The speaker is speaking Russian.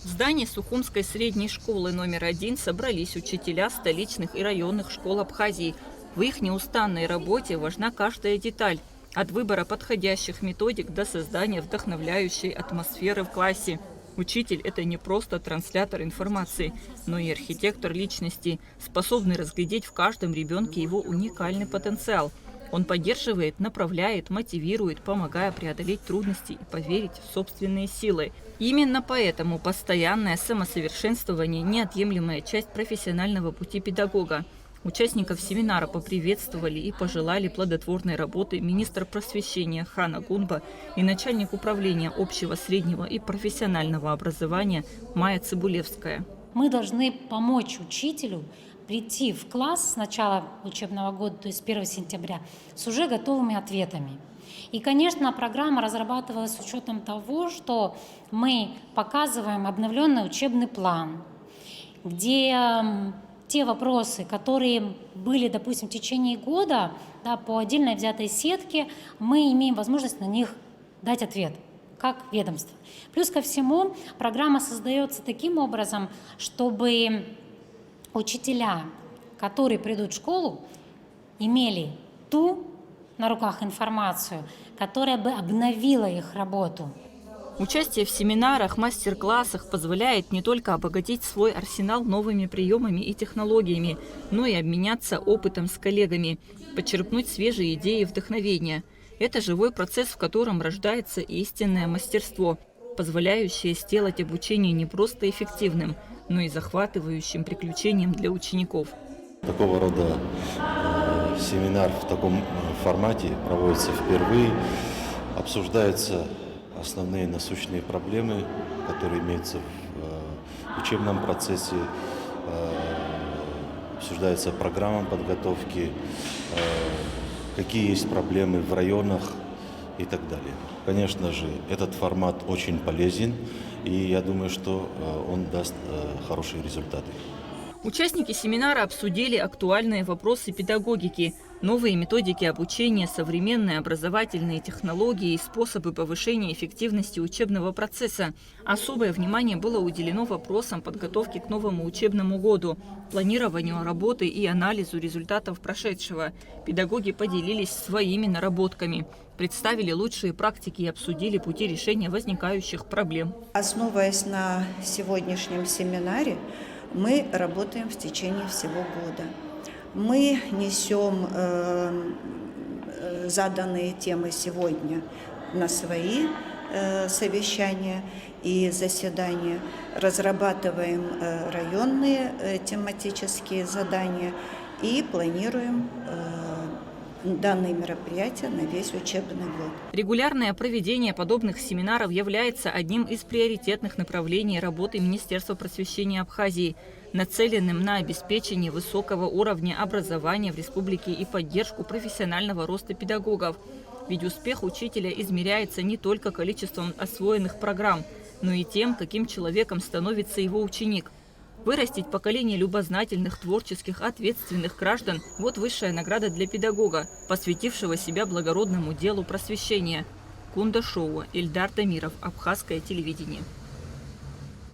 В здании Сухумской средней школы №1 собрались учителя столичных и районных школ Абхазии. В их неустанной работе важна каждая деталь – от выбора подходящих методик до создания вдохновляющей атмосферы в классе. Учитель – это не просто транслятор информации, но и архитектор личности, способный разглядеть в каждом ребенке его уникальный потенциал. Он поддерживает, направляет, мотивирует, помогая преодолеть трудности и поверить в собственные силы. Именно поэтому постоянное самосовершенствование – неотъемлемая часть профессионального пути педагога. Участников семинара поприветствовали и пожелали плодотворной работы министр просвещения Хана Гунба и начальник управления общего, среднего и профессионального образования Майя Цибулевская. Мы должны помочь учителю прийти в класс с начала учебного года, то есть 1 сентября, с уже готовыми ответами. И, конечно, программа разрабатывалась с учетом того, что мы показываем обновленный учебный план, где те вопросы, которые были, допустим, в течение года, по отдельно взятой сетке, мы имеем возможность на них дать ответ, как ведомство. Плюс ко всему, программа создается таким образом, чтобы учителя, которые придут в школу, имели ту на руках информацию, которая бы обновила их работу. Участие в семинарах, мастер-классах позволяет не только обогатить свой арсенал новыми приемами и технологиями, но и обменяться опытом с коллегами, подчерпнуть свежие идеи и вдохновения. Это живой процесс, в котором рождается истинное мастерство, позволяющее сделать обучение не просто эффективным, но и захватывающим приключением для учеников. Такого рода семинар в таком формате проводится впервые, обсуждаются основные насущные проблемы, которые имеются в учебном процессе, обсуждается программа подготовки, какие есть проблемы в районах и так далее. Конечно же, этот формат очень полезен, и я думаю, что он даст хорошие результаты. Участники семинара обсудили актуальные вопросы педагогики, новые методики обучения, современные образовательные технологии и способы повышения эффективности учебного процесса. Особое внимание было уделено вопросам подготовки к новому учебному году, планированию работы и анализу результатов прошедшего. Педагоги поделились своими наработками, представили лучшие практики и обсудили пути решения возникающих проблем. Основываясь на сегодняшнем семинаре, мы работаем в течение всего года. Мы несем заданные темы сегодня на свои совещания и заседания, разрабатываем районные тематические задания и планируем данные мероприятия на весь учебный год. Регулярное проведение подобных семинаров является одним из приоритетных направлений работы Министерства просвещения Абхазии, нацеленным на обеспечение высокого уровня образования в республике и поддержку профессионального роста педагогов. Ведь успех учителя измеряется не только количеством освоенных программ, но и тем, каким человеком становится его ученик. Вырастить поколение любознательных, творческих, ответственных граждан – вот высшая награда для педагога, посвятившего себя благородному делу просвещения. Кунда Шоу, Ильдар Дамиров, Абхазское телевидение.